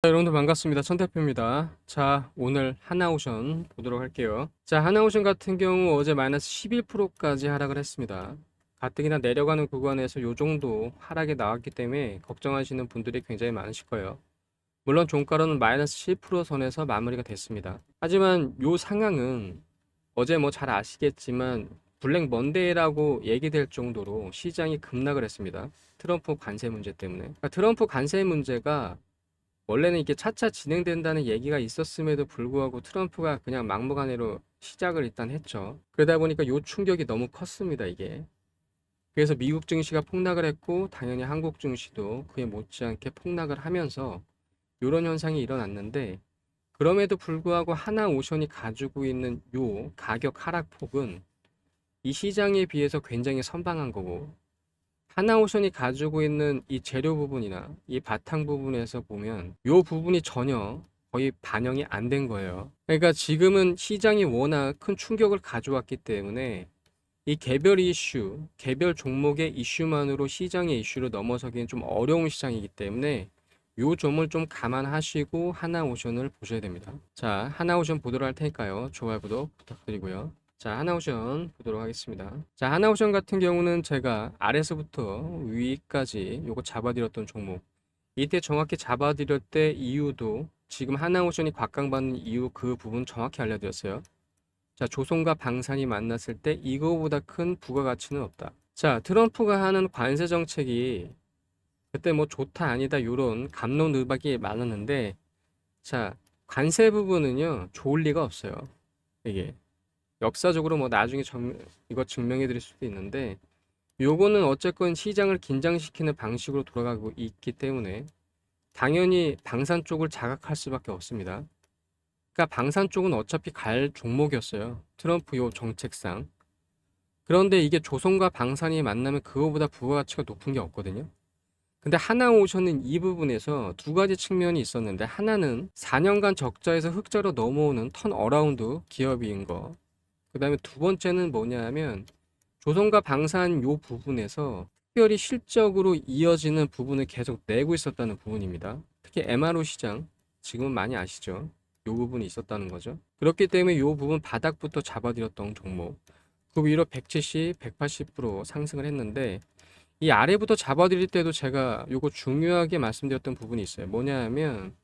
여러분들 반갑습니다. 천대표입니다. 자, 오늘 하나오션 보도록 할게요. 자, 하나오션 같은 경우 어제 마이너스 11%까지 하락을 했습니다. 가뜩이나 내려가는 구간에서 요 정도 하락이 나왔기 때문에 걱정하시는 분들이 굉장히 많으실 거예요. 물론 종가로는 마이너스 10% 선에서 마무리가 됐습니다. 하지만 요 상황은 어제 뭐 잘 아시겠지만 블랙 먼데이라고 얘기될 정도로 시장이 급락을 했습니다. 트럼프 관세 문제 때문에. 그러니까 트럼프 관세 문제가 원래는 이게 차차 진행된다는 얘기가 있었음에도 불구하고 트럼프가 그냥 막무가내로 시작을 일단 했죠. 그러다 보니까 요 충격이 너무 컸습니다, 이게. 그래서 미국 증시가 폭락을 했고 당연히 한국 증시도 그에 못지않게 폭락을 하면서 이런 현상이 일어났는데, 그럼에도 불구하고 하나오션이 가지고 있는 요 가격 하락폭은 이 시장에 비해서 굉장히 선방한 거고, 하나오션이 가지고 있는 이 재료 부분이나 이 바탕 부분에서 보면 이 부분이 전혀 거의 반영이 안 된 거예요. 그러니까 지금은 시장이 워낙 큰 충격을 가져왔기 때문에 이 개별 이슈, 개별 종목의 이슈만으로 시장의 이슈로 넘어서기는 좀 어려운 시장이기 때문에 요 점을 좀 감안하시고 하나오션을 보셔야 됩니다. 자, 하나오션 보도록 할 테니까요. 좋아요, 구독 부탁드리고요. 자, 하나오션 보도록 하겠습니다. 자, 하나오션 같은 경우는 제가 아래서부터 위까지 요거 잡아드렸던 종목. 이때 정확히 잡아드릴 때 이유도 지금 하나오션이 곽강받는 이유 그 부분 정확히 알려드렸어요. 자, 조선과 방산이 만났을 때 이거보다 큰 부가가치는 없다. 자, 트럼프가 하는 관세 정책이 그때 뭐 좋다 아니다 요런 갑론을박이 많았는데, 자, 관세 부분은요 좋을 리가 없어요. 이게 역사적으로 뭐 나중에 이거 증명해 드릴 수도 있는데, 요거는 어쨌건 시장을 긴장시키는 방식으로 돌아가고 있기 때문에 당연히 방산 쪽을 자극할 수밖에 없습니다. 그러니까 방산 쪽은 어차피 갈 종목이었어요, 트럼프 요 정책상. 그런데 이게 조선과 방산이 만나면 그거보다 부가가치가 높은 게 없거든요. 근데 하나오션은 이 부분에서 두 가지 측면이 있었는데, 하나는 4년간 적자에서 흑자로 넘어오는 턴어라운드 기업인 거. 그 다음에 두 번째는 뭐냐 하면 조선과 방산 요 부분에서 특별히 실적으로 이어지는 부분을 계속 내고 있었다는 부분입니다. 특히 MRO 시장 지금은 많이 아시죠? 요 부분이 있었다는 거죠. 그렇기 때문에 요 부분 바닥부터 잡아들였던 종목, 그 위로 170, 180% 상승을 했는데, 이 아래부터 잡아드릴 때도 제가 요거 중요하게 말씀드렸던 부분이 있어요. 뭐냐 하면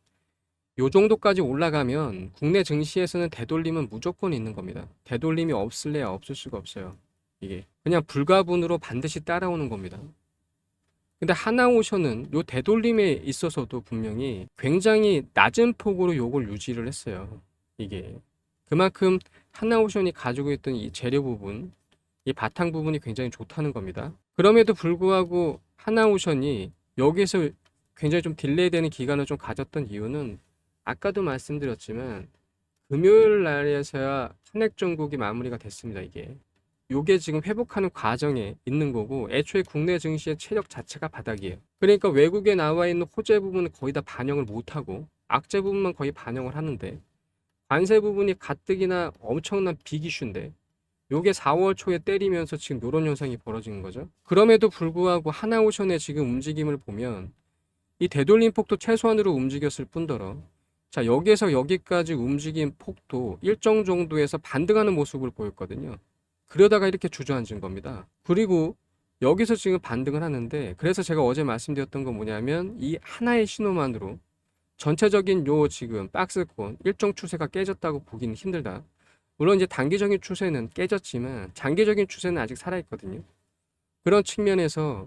요 정도까지 올라가면 국내 증시에서는 되돌림은 무조건 있는 겁니다. 되돌림이 없을래야 없을 수가 없어요. 이게 그냥 불가분으로 반드시 따라오는 겁니다. 근데 하나오션은 요 되돌림에 있어서도 분명히 굉장히 낮은 폭으로 요걸 유지를 했어요. 이게 그만큼 하나오션이 가지고 있던 이 재료 부분, 이 바탕 부분이 굉장히 좋다는 겁니다. 그럼에도 불구하고 하나오션이 여기서 굉장히 좀 딜레이 되는 기간을 좀 가졌던 이유는 아까도 말씀드렸지만 금요일 날에서야 한액 정국이 마무리가 됐습니다. 이게 요게 지금 회복하는 과정에 있는 거고, 애초에 국내 증시의 체력 자체가 바닥이에요. 그러니까 외국에 나와 있는 호재 부분은 거의 다 반영을 못하고 악재 부분만 거의 반영을 하는데, 관세 부분이 가뜩이나 엄청난 빅 이슈인데 요게 4월 초에 때리면서 지금 요런 현상이 벌어지는 거죠. 그럼에도 불구하고 하나오션의 지금 움직임을 보면 이 되돌림 폭도 최소한으로 움직였을 뿐더러, 자, 여기에서 여기까지 움직인 폭도 일정 정도에서 반등하는 모습을 보였거든요. 그러다가 이렇게 주저앉은 겁니다. 그리고 여기서 지금 반등을 하는데, 그래서 제가 어제 말씀드렸던 건 뭐냐면 이 하나의 신호만으로 전체적인 요 지금 박스권 일정 추세가 깨졌다고 보기는 힘들다. 물론 이제 단기적인 추세는 깨졌지만 장기적인 추세는 아직 살아있거든요. 그런 측면에서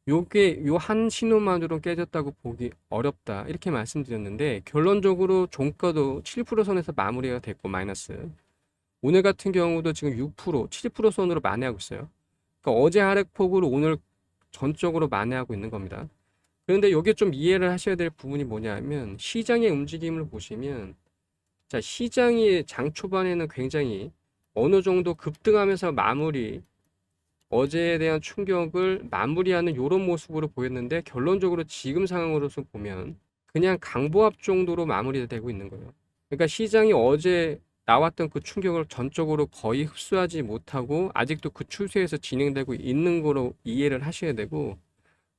요게 요 한 신호만으로 깨졌다고 보기 어렵다 이렇게 말씀드렸는데, 결론적으로 종가도 7% 선에서 마무리가 됐고 마이너스, 오늘 같은 경우도 지금 6%, 7% 선으로 만회하고 있어요. 그러니까 어제 하락폭으로 오늘 전적으로 만회하고 있는 겁니다. 그런데 요게 좀 이해를 하셔야 될 부분이 뭐냐 하면, 시장의 움직임을 보시면, 자, 시장이 장 초반에는 굉장히 어느 정도 급등하면서 마무리, 어제에 대한 충격을 마무리하는 이런 모습으로 보였는데, 결론적으로 지금 상황으로서 보면 그냥 강보합 정도로 마무리되고 있는 거예요. 그러니까 시장이 어제 나왔던 그 충격을 전적으로 거의 흡수하지 못하고 아직도 그 추세에서 진행되고 있는 거로 이해를 하셔야 되고,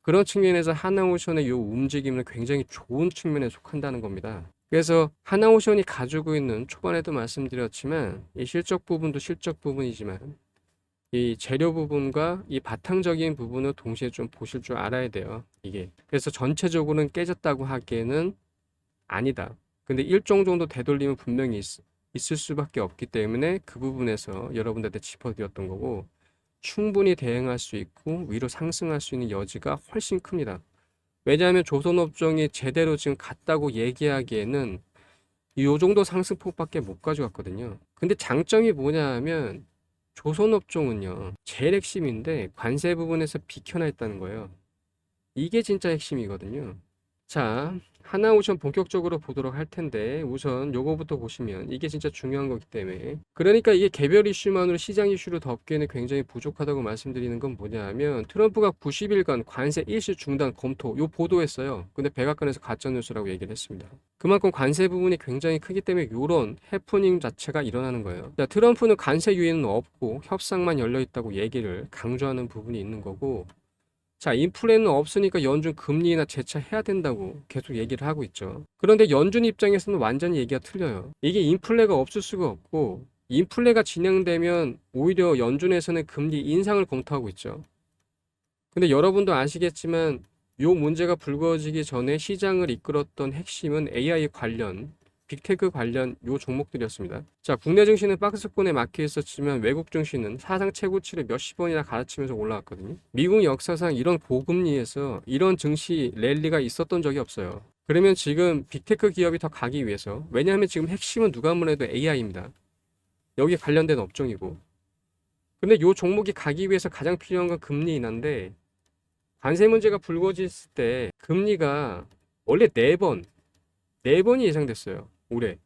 그런 측면에서 하나오션의 이 움직임은 굉장히 좋은 측면에 속한다는 겁니다. 그래서 하나오션이 가지고 있는, 초반에도 말씀드렸지만 이 실적 부분도 실적 부분이지만 이 재료 부분과 이 바탕적인 부분을 동시에 좀 보실 줄 알아야 돼요. 이게. 그래서 전체적으로는 깨졌다고 하기에는 아니다. 근데 일정 정도 되돌림은 분명히 있을 수밖에 없기 때문에 그 부분에서 여러분들한테 짚어드렸던 거고, 충분히 대응할 수 있고 위로 상승할 수 있는 여지가 훨씬 큽니다. 왜냐하면 조선업종이 제대로 지금 갔다고 얘기하기에는 이 정도 상승폭밖에 못 가져갔거든요. 근데 장점이 뭐냐 하면 조선업종은요, 제일 핵심인데 관세 부분에서 비켜나 있다는 거예요. 이게 진짜 핵심이거든요. 자, 하나오션 본격적으로 보도록 할 텐데 우선 요거부터 보시면 이게 진짜 중요한 거기 때문에, 그러니까 이게 개별 이슈만으로 시장 이슈로 덮기에는 굉장히 부족하다고 말씀드리는 건 뭐냐 하면, 트럼프가 90일간 관세 일시 중단 검토 요 보도했어요. 근데 백악관에서 가짜뉴스라고 얘기를 했습니다. 그만큼 관세 부분이 굉장히 크기 때문에 요런 해프닝 자체가 일어나는 거예요. 자, 트럼프는 관세 유예는 없고 협상만 열려 있다고 얘기를 강조하는 부분이 있는 거고, 자, 인플레는 없으니까 연준 금리나 재차해야 된다고 계속 얘기를 하고 있죠. 그런데 연준 입장에서는 완전히 얘기가 틀려요. 이게 인플레가 없을 수가 없고, 인플레가 진행되면 오히려 연준에서는 금리 인상을 검토하고 있죠. 근데 여러분도 아시겠지만 요 문제가 불거지기 전에 시장을 이끌었던 핵심은 AI 관련, 빅테크 관련 요 종목들이었습니다. 자, 국내 증시는 박스권에 막혀 있었지만 외국 증시는 사상 최고치를 몇십 번이나 갈아치면서 올라왔거든요. 미국 역사상 이런 고금리에서 이런 증시 랠리가 있었던 적이 없어요. 그러면 지금 빅테크 기업이 더 가기 위해서, 왜냐하면 지금 핵심은 누가 뭐래도 AI입니다. 여기 관련된 업종이고. 근데 요 종목이 가기 위해서 가장 필요한 건 금리 인하인데, 관세 문제가 불거졌을 때 금리가 원래 4번이 예상됐어요. 올해.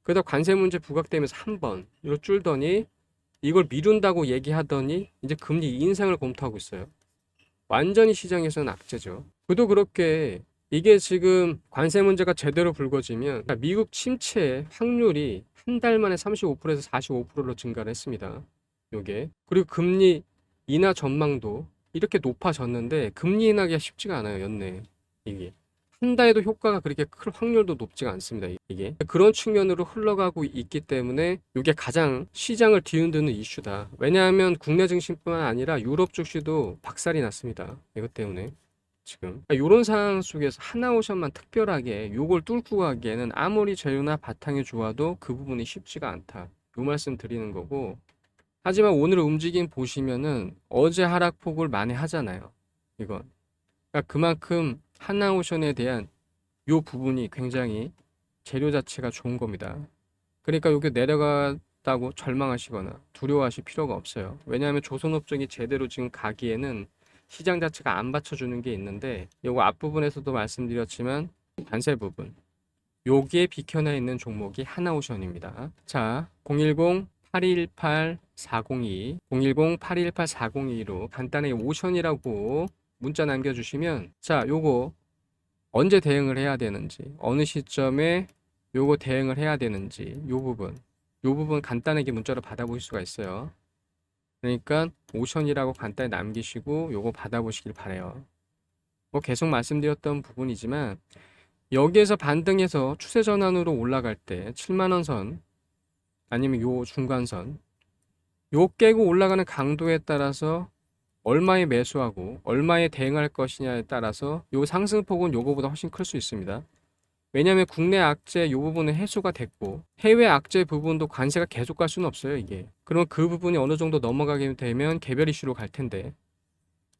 그러다 관세 문제 부각되면서 한 번으로 줄더니 이걸 미룬다고 얘기하더니 이제 금리 인상을 검토하고 있어요. 완전히 시장에서는 악재죠. 그도 그렇게 이게 지금 관세 문제가 제대로 불거지면 미국 침체 확률이 한 달 만에 35%에서 45%로 증가를 했습니다. 요게. 그리고 금리 인하 전망도 이렇게 높아졌는데 금리 인하기가 쉽지가 않아요, 연내. 이게. 한 달에도 효과가 그렇게 클 확률도 높지가 않습니다. 이게 그런 측면으로 흘러가고 있기 때문에 이게 가장 시장을 뒤흔드는 이슈다. 왜냐하면 국내 증시뿐만 아니라 유럽 증시도 박살이 났습니다. 이것 때문에 지금 이런 상황 속에서 하나오션만 특별하게 요걸 뚫고 가기에는 아무리 재료나 바탕이 좋아도 그 부분이 쉽지가 않다. 요 말씀 드리는 거고, 하지만 오늘 움직임 보시면은 어제 하락폭을 만회하잖아요. 이건. 그러니까 그만큼 하나오션에 대한 요 부분이 굉장히 재료 자체가 좋은 겁니다. 그러니까 여기 내려갔다고 절망하시거나 두려워하실 필요가 없어요. 왜냐하면 조선업종이 제대로 지금 가기에는 시장 자체가 안 받쳐주는 게 있는데, 요거 앞부분에서도 말씀드렸지만 관세 부분, 여기에 비켜나 있는 종목이 하나오션입니다. 자, 010-8218-402, 010-8218-402로 간단하게 오션이라고 문자 남겨주시면, 자, 요거 언제 대응을 해야 되는지, 어느 시점에 요거 대응을 해야 되는지, 요 부분 간단하게 문자로 받아보실 수가 있어요. 그러니까 오션이라고 간단히 남기시고 요거 받아보시길 바래요. 뭐 계속 말씀드렸던 부분이지만 여기에서 반등해서 추세 전환으로 올라갈 때 7만 원 선 아니면 요 중간선, 요 깨고 올라가는 강도에 따라서 얼마에 매수하고 얼마에 대응할 것이냐에 따라서 요 상승폭은 요거보다 훨씬 클 수 있습니다. 왜냐하면 국내 악재 요 부분은 해소가 됐고 해외 악재 부분도 관세가 계속 갈 수는 없어요, 이게. 그럼 그 부분이 어느 정도 넘어가게 되면 개별 이슈로 갈 텐데,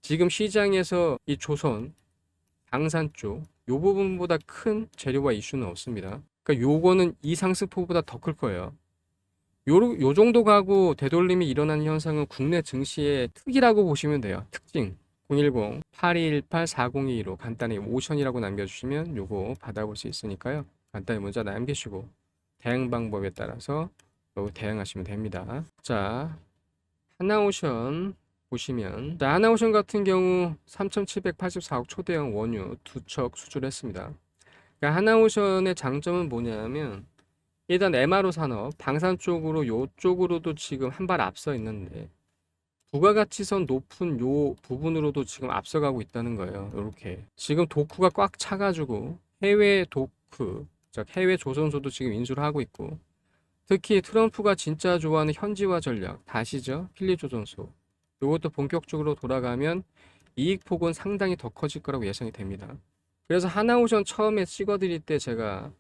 지금 시장에서 이 조선, 방산 쪽 요 부분보다 큰 재료와 이슈는 없습니다. 그러니까 요거는 이 상승폭보다 더 클 거예요. 요 정도 가고 되돌림이 일어나는 현상은 국내 증시의 특이라고 보시면 돼요. 특징. 010-8218-4022로 간단히 오션이라고 남겨주시면 요거 받아볼 수 있으니까요. 간단히 문자 남기시고 대응 방법에 따라서 요거 대응하시면 됩니다. 자, 하나오션 보시면, 자, 하나오션 같은 경우 3,784억 초대형 원유 두 척 수출했습니다. 그러니까 하나오션의 장점은 뭐냐면 일단 MRO 산업, 방산 쪽으로 요쪽으로도 지금 한 발 앞서 있는데 부가가치선 높은 요 부분으로도 지금 앞서가고 있다는 거예요. 이렇게 지금 도크가 꽉 차가지고 해외 도크, 즉 해외 조선소도 지금 인수를 하고 있고, 특히 트럼프가 진짜 좋아하는 현지화 전략 다시죠, 필리조선소. 이것도 본격적으로 돌아가면 이익폭은 상당히 더 커질 거라고 예상이 됩니다. 그래서 하나오션 처음에 찍어드릴 때 제가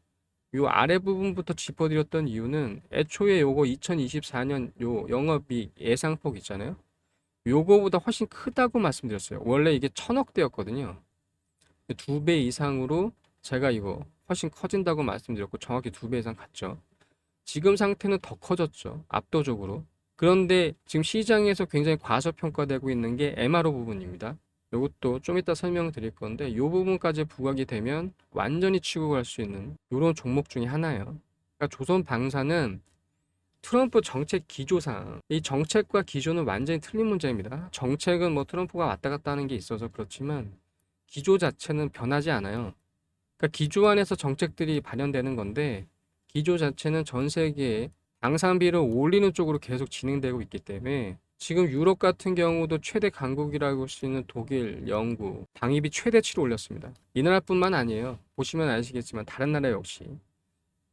요 아래 부분부터 짚어드렸던 이유는, 애초에 요거 2024년 요 영업이익 예상폭 있잖아요. 요거보다 훨씬 크다고 말씀드렸어요. 원래 이게 1000억대였거든요. 2배 이상으로 제가 이거 훨씬 커진다고 말씀드렸고, 정확히 2배 이상 갔죠. 지금 상태는 더 커졌죠, 압도적으로. 그런데 지금 시장에서 굉장히 과소평가되고 있는 게 MRO 부분입니다. 이것도 좀 이따 설명드릴 건데, 이 부분까지 부각이 되면 완전히 치고 갈 수 있는 이런 종목 중에 하나예요. 그러니까 조선방사는 트럼프 정책 기조상 이 정책과 기조는 완전히 틀린 문제입니다. 정책은 뭐 트럼프가 왔다 갔다 하는 게 있어서 그렇지만 기조 자체는 변하지 않아요. 그러니까 기조 안에서 정책들이 발현되는 건데, 기조 자체는 전 세계에 방산비를 올리는 쪽으로 계속 진행되고 있기 때문에, 지금 유럽 같은 경우도 최대 강국이라고 할 수 있는 독일, 영국 방위비 최대치로 올렸습니다. 이 나라뿐만 아니에요. 보시면 아시겠지만 다른 나라 역시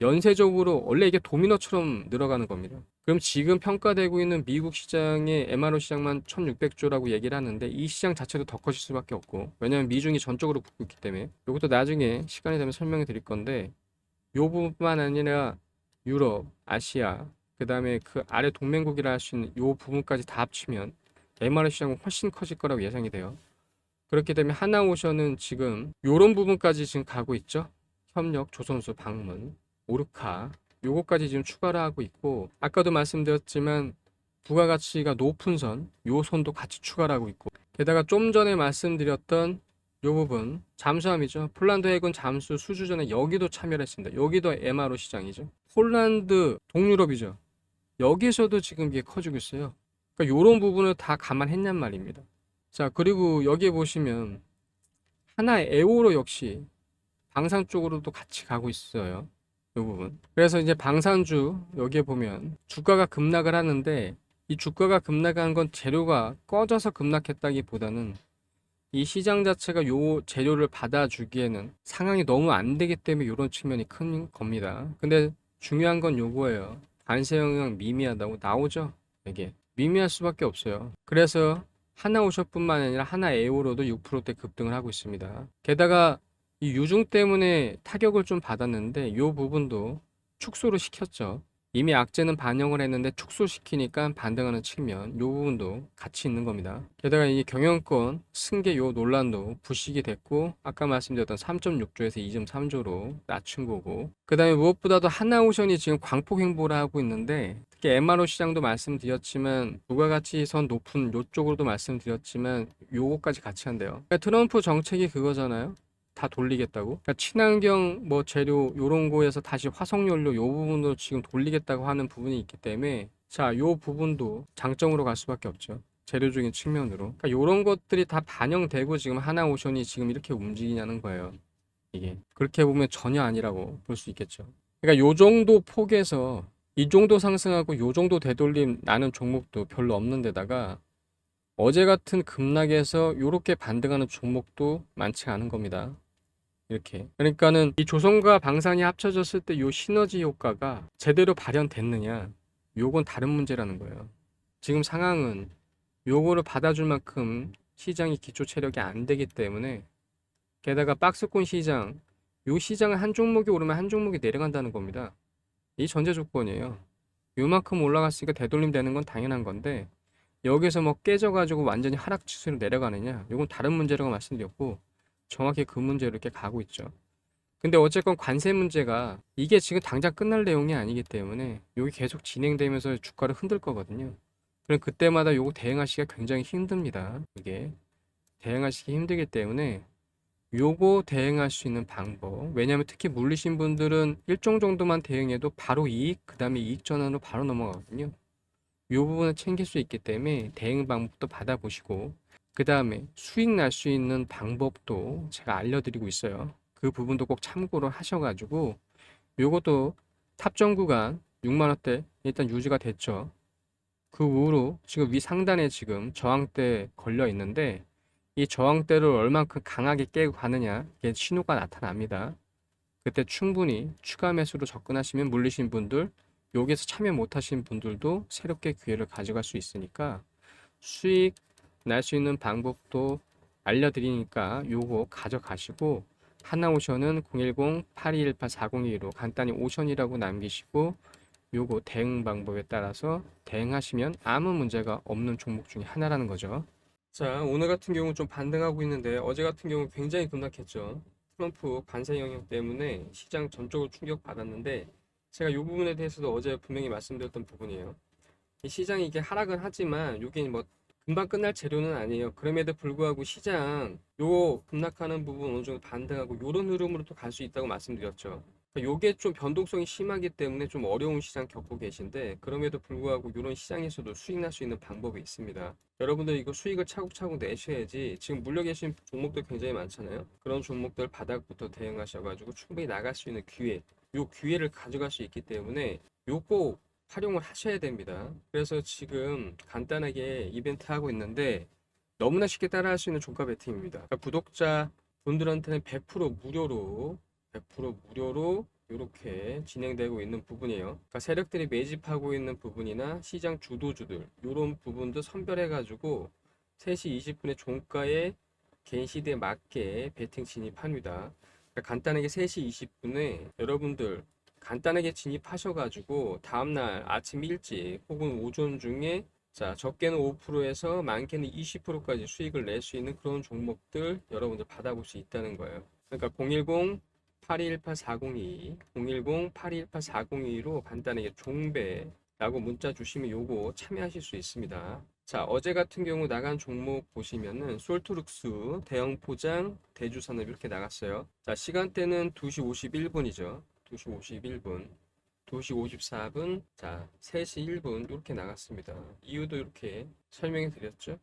연쇄적으로 원래 이게 도미노처럼 늘어가는 겁니다. 그럼 지금 평가되고 있는 미국 시장의 MRO 시장만 1600조라고 얘기를 하는데, 이 시장 자체도 더 커질 수밖에 없고, 왜냐하면 미중이 전적으로 붙고 있기 때문에. 이것도 나중에 시간이 되면 설명해 드릴 건데, 요 부분뿐만 아니라 유럽, 아시아, 그 다음에 그 아래 동맹국이라 할 수 있는 요 부분까지 다 합치면 MRO 시장은 훨씬 커질 거라고 예상이 돼요. 그렇기 때문에 하나오션은 지금 요런 부분까지 지금 가고 있죠. 협력, 조선소, 방문, 오르카, 요거까지 지금 추가를 하고 있고, 아까도 말씀드렸지만 부가가치가 높은 선, 요 선도 같이 추가를 하고 있고, 게다가 좀 전에 말씀드렸던 요 부분 잠수함이죠. 폴란드 해군 잠수 수주전에 여기도 참여를 했습니다. 여기도 MRO 시장이죠. 폴란드 동유럽이죠. 여기서도 지금 이게 커지고 있어요. 그러니까 요런 부분을 다 감안했냔 말입니다. 자, 그리고 여기에 보시면 하나 에오로 역시 방산 쪽으로도 같이 가고 있어요. 이 부분. 그래서 이제 방산주 여기에 보면 주가가 급락을 하는데, 이 주가가 급락한 건 재료가 꺼져서 급락했다기보다는 이 시장 자체가 요 재료를 받아주기에는 상황이 너무 안 되기 때문에 이런 측면이 큰 겁니다. 근데 중요한 건 요거예요. 관세 영향 미미하다고 나오죠. 이게 미미할 수밖에 없어요. 그래서 하나오션뿐만 아니라 하나에오로도 6%대 급등을 하고 있습니다. 게다가 이 유중 때문에 타격을 좀 받았는데, 요 부분도 축소를 시켰죠. 이미 악재는 반영을 했는데 축소시키니까 반등하는 측면, 요 부분도 같이 있는 겁니다. 게다가 이 경영권 승계 요 논란도 부식이 됐고, 아까 말씀드렸던 3.6조에서 2.3조로 낮춘 거고, 그 다음에 무엇보다도 하나오션이 지금 광폭 행보를 하고 있는데, 특히 MRO 시장도 말씀드렸지만 부가가치선 높은 요쪽으로도 말씀드렸지만 요거까지 같이 한대요. 그러니까 트럼프 정책이 그거잖아요. 다 돌리겠다고. 그러니까 친환경 뭐 재료 요런 거에서 다시 화석연료 요 부분도 지금 돌리겠다고 하는 부분이 있기 때문에, 자, 요 부분도 장점으로 갈 수밖에 없죠. 재료적인 측면으로. 그러니까 요런 것들이 다 반영되고 지금 하나오션이 지금 이렇게 움직이냐는 거예요. 이게 그렇게 보면 전혀 아니라고 볼 수 있겠죠. 그러니까 요 정도 폭에서 이 정도 상승하고 요 정도 되돌림 나는 종목도 별로 없는 데다가, 어제 같은 급락에서 요렇게 반등하는 종목도 많지 않은 겁니다. 이렇게. 그러니까는 이 조선과 방산이 합쳐졌을 때 요 시너지 효과가 제대로 발현됐느냐, 요건 다른 문제라는 거예요. 지금 상황은 요거를 받아줄 만큼 시장이 기초 체력이 안 되기 때문에, 게다가 박스권 시장, 요 시장은 한 종목이 오르면 한 종목이 내려간다는 겁니다. 이 전제 조건이에요. 요만큼 올라갔으니까 되돌림 되는 건 당연한 건데, 여기서 뭐 깨져가지고 완전히 하락 추세로 내려가느냐, 요건 다른 문제라고 말씀드렸고, 정확히 그 문제로 이렇게 가고 있죠. 근데 어쨌건 관세 문제가 이게 지금 당장 끝날 내용이 아니기 때문에 여기 계속 진행되면서 주가를 흔들 거거든요. 그럼 그때마다 요거 대응하시기가 굉장히 힘듭니다. 이게 대응하시기 힘들기 때문에 요거 대응할 수 있는 방법, 왜냐하면 특히 물리신 분들은 일정 정도만 대응해도 바로 이익, 그 다음에 이익 전환으로 바로 넘어가거든요. 요 부분을 챙길 수 있기 때문에 대응 방법도 받아보시고, 그 다음에 수익 날 수 있는 방법도 제가 알려드리고 있어요. 그 부분도 꼭 참고를 하셔가지고, 요것도 탑정 구간 6만원대 일단 유지가 됐죠. 그 후로 지금 위 상단에 지금 저항대 걸려 있는데 이 저항대를 얼만큼 강하게 깨고 가느냐 이게 신호가 나타납니다. 그때 충분히 추가 매수로 접근하시면 물리신 분들, 여기서 참여 못하신 분들도 새롭게 기회를 가져갈 수 있으니까 수익 날 수 있는 방법도 알려드리니까 요거 가져가시고, 하나오션은 010-8218-4022로 간단히 오션이라고 남기시고 요거 대응 방법에 따라서 대응하시면 아무 문제가 없는 종목 중에 하나라는 거죠. 자, 오늘 같은 경우 좀 반등하고 있는데 어제 같은 경우 굉장히 급락했죠. 트럼프 관세 영역 때문에 시장 전적으로 충격받았는데 제가 이 부분에 대해서도 어제 분명히 말씀드렸던 부분이에요. 이 시장이 이게 하락은 하지만 이게 뭐 금방 끝날 재료는 아니에요. 그럼에도 불구하고 시장 요 급락하는 부분 어느 정도 반등하고 요런 흐름으로 또 갈 수 있다고 말씀드렸죠. 그러니까 요게 좀 변동성이 심하기 때문에 좀 어려운 시장 겪고 계신데 그럼에도 불구하고 요런 시장에서도 수익 날 수 있는 방법이 있습니다. 여러분들 이거 수익을 차곡차곡 내셔야지. 지금 물려 계신 종목들 굉장히 많잖아요. 그런 종목들 바닥부터 대응하셔가지고 충분히 나갈 수 있는 기회, 요 기회를 가져갈 수 있기 때문에 요거 활용을 하셔야 됩니다. 그래서 지금 간단하게 이벤트 하고 있는데 너무나 쉽게 따라할 수 있는 종가 배팅입니다. 그러니까 구독자 분들한테는 100% 무료로 100% 무료로 이렇게 진행되고 있는 부분이에요. 그러니까 세력들이 매집하고 있는 부분이나 시장 주도주들 이런 부분도 선별해가지고 3시 20분에 종가에 개인 시대에 맞게 배팅 진입합니다. 그러니까 간단하게 3시 20분에 여러분들 간단하게 진입하셔가지고 다음날 아침 일찍 혹은 오전 중에 자 적게는 5%에서 많게는 20%까지 수익을 낼 수 있는 그런 종목들 여러분들 받아볼 수 있다는 거예요. 그러니까 010-8218-4022 010-8218-4022로 간단하게 종배라고 문자 주시면 요거 참여하실 수 있습니다. 자, 어제 같은 경우 나간 종목 보시면은 솔트룩스, 대형포장, 대주산업 이렇게 나갔어요. 자, 시간대는 2시 51분이죠. 2시 51분, 2시 54분, 자, 3시 1분 이렇게 나갔습니다. 이유도 이렇게 설명해 드렸죠.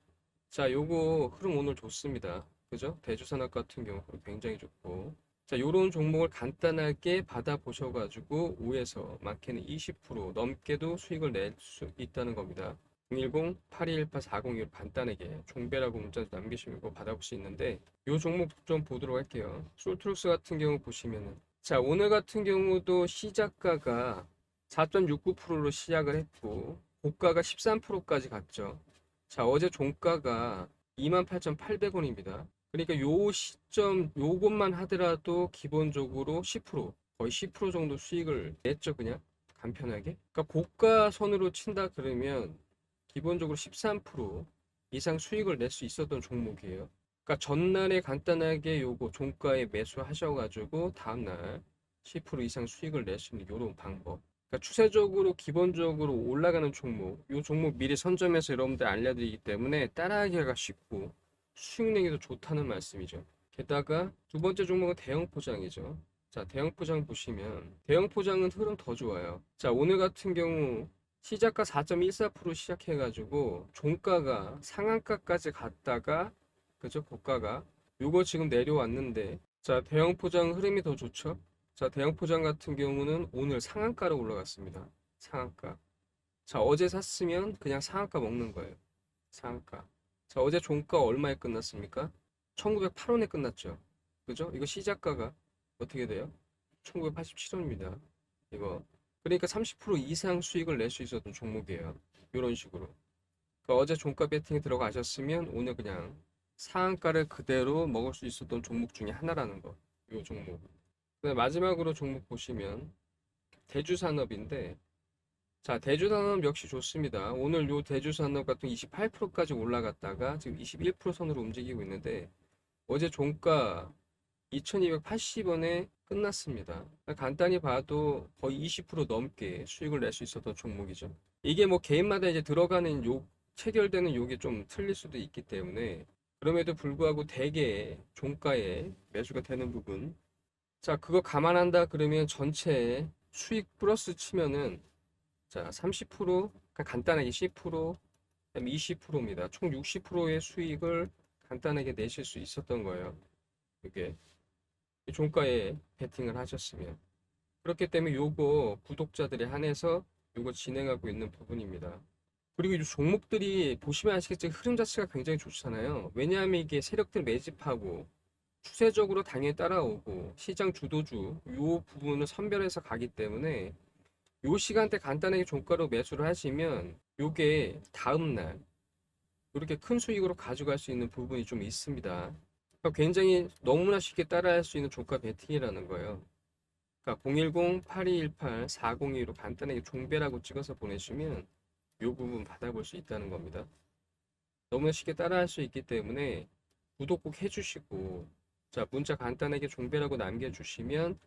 자, 요거 흐름 오늘 좋습니다. 그죠? 대주산업 같은 경우 굉장히 좋고. 자, 요런 종목을 간단하게 받아보셔가지고 5에서 많게는 20% 넘게도 수익을 낼 수 있다는 겁니다. 010-8218-402로 간단하게 종배라고 문자 남기시면 이거 받아볼 수 있는데 요 종목 좀 보도록 할게요. 솔트룩스 같은 경우 보시면은 자, 오늘 같은 경우도 시작가가 4.69%로 시작을 했고 고가가 13%까지 갔죠. 자, 어제 종가가 28,800원입니다. 그러니까 요 시점 요것만 하더라도 기본적으로 10% 거의 10% 정도 수익을 냈죠, 그냥 간편하게. 그러니까 고가 선으로 친다 그러면 기본적으로 13% 이상 수익을 낼 수 있었던 종목이에요. 그러니까 전날에 간단하게 요거 종가에 매수하셔가지고 다음날 10% 이상 수익을 낼 수 있는 요런 방법. 그러니까 추세적으로 기본적으로 올라가는 종목, 요 종목 미리 선점해서 여러분들 알려드리기 때문에 따라하기가 쉽고 수익 내기도 좋다는 말씀이죠. 게다가 두 번째 종목은 대형 포장이죠. 자, 대형 포장 보시면 대형 포장은 흐름 더 좋아요. 자, 오늘 같은 경우 시작가 4.14% 시작해가지고 종가가 상한가까지 갔다가 그죠? 고가가 요거 지금 내려왔는데 자, 대형 포장 흐름이 더 좋죠? 자, 대형 포장 같은 경우는 오늘 상한가로 올라갔습니다. 상한가. 자, 어제 샀으면 그냥 상한가 먹는 거예요. 상한가. 자, 어제 종가 얼마에 끝났습니까? 1908원에 끝났죠. 그죠? 이거 시작가가 어떻게 돼요? 1987원입니다. 이거. 그러니까 30% 이상 수익을 낼 수 있었던 종목이에요. 이런 식으로. 그러니까 어제 종가 배팅에 들어가셨으면 오늘 그냥 상한가를 그대로 먹을 수 있었던 종목 중에 하나라는 거. 이 종목. 그다음에 마지막으로 종목 보시면 대주산업인데 자, 대주산업 역시 좋습니다. 오늘 요 대주산업 같은 28%까지 올라갔다가 지금 21% 선으로 움직이고 있는데 어제 종가 2280원에 끝났습니다. 간단히 봐도 거의 20% 넘게 수익을 낼 수 있었던 종목이죠. 이게 뭐 개인마다 이제 들어가는 요 체결되는 요게 좀 틀릴 수도 있기 때문에 그럼에도 불구하고 대개 종가에 매수가 되는 부분 자, 그거 감안한다 그러면 전체 수익 플러스 치면은 자, 30%, 그러니까 간단하게 10%, 그다음에 20%입니다. 총 60%의 수익을 간단하게 내실 수 있었던 거예요. 이게 종가에 베팅을 하셨으면. 그렇기 때문에 요거 구독자들에 한해서 요거 진행하고 있는 부분입니다. 그리고 이 종목들이 보시면 아시겠지만 흐름 자체가 굉장히 좋잖아요. 왜냐하면 이게 세력들 매집하고 추세적으로 당연히 따라오고 시장 주도주 요 부분을 선별해서 가기 때문에 요 시간대 간단하게 종가로 매수를 하시면 요게 다음날 이렇게 큰 수익으로 가져갈 수 있는 부분이 좀 있습니다. 그러니까 굉장히 너무나 쉽게 따라할 수 있는 종가 베팅이라는 거예요. 그러니까 010-8218-4022로 간단하게 종배라고 찍어서 보내시면 요 부분 받아볼 수 있다는 겁니다. 너무나 쉽게 따라할 수 있기 때문에 구독 꼭 해주시고, 자, 문자 간단하게 종배라고 남겨주시면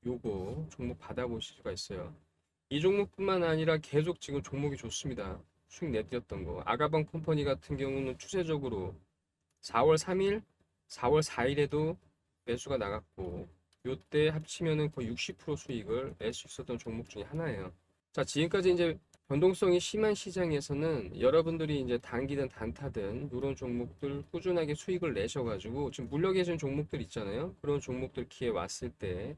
요거 종목 받아보실 수가 있어요. 이 종목뿐만 아니라 계속 지금 종목이 좋습니다. 수익 내드렸던 거. 아가방 컴퍼니 같은 경우는 추세적으로 4월 3일, 4월 4일에도 매수가 나갔고, 요때 합치면은 거의 60% 수익을 낼 수 있었던 종목 중에 하나예요. 자, 지금까지 이제 변동성이 심한 시장에서는 여러분들이 이제 단기든 단타든 이런 종목들 꾸준하게 수익을 내셔가지고 지금 물려 계신 종목들 있잖아요. 그런 종목들 기회 왔을 때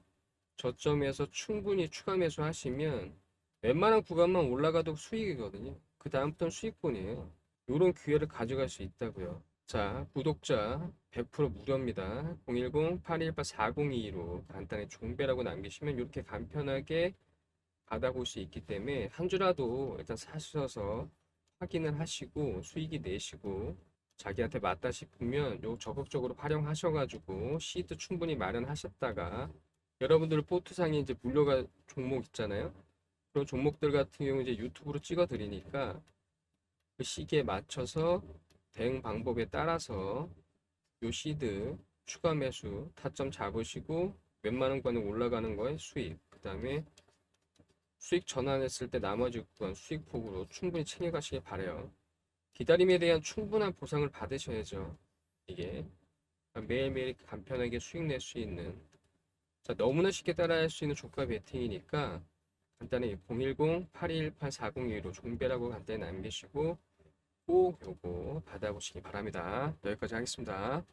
저점에서 충분히 추가 매수하시면 웬만한 구간만 올라가도 수익이거든요. 그 다음부터는 수익권이에요. 이런 기회를 가져갈 수 있다고요. 자, 구독자 100% 무료입니다. 010-818-4022로 간단히 종배라고 남기시면 이렇게 간편하게 받아볼 수 있기 때문에 한 주라도 일단 사셔서 확인을 하시고 수익이 내시고 자기한테 맞다 싶으면 요 적극적으로 활용하셔가지고 시드 충분히 마련하셨다가 여러분들 포트상에 이제 물려갈 종목 있잖아요. 그런 종목들 같은 경우 이제 유튜브로 찍어 드리니까 그 시기에 맞춰서 대응 방법에 따라서 요 시드 추가 매수 타점 잡으시고 웬만한 거는 올라가는 거에 수익, 그 다음에 수익 전환했을 때 나머지 구간 수익 폭으로 충분히 챙겨가시길 바래요. 기다림에 대한 충분한 보상을 받으셔야죠. 이게 매일매일 간편하게 수익 낼 수 있는, 자, 너무나 쉽게 따라할 수 있는 종가 베팅이니까 간단히 010-8218-4022로 종배라고 간단히 남기시고 꼭 요거 받아보시기 바랍니다. 여기까지 하겠습니다.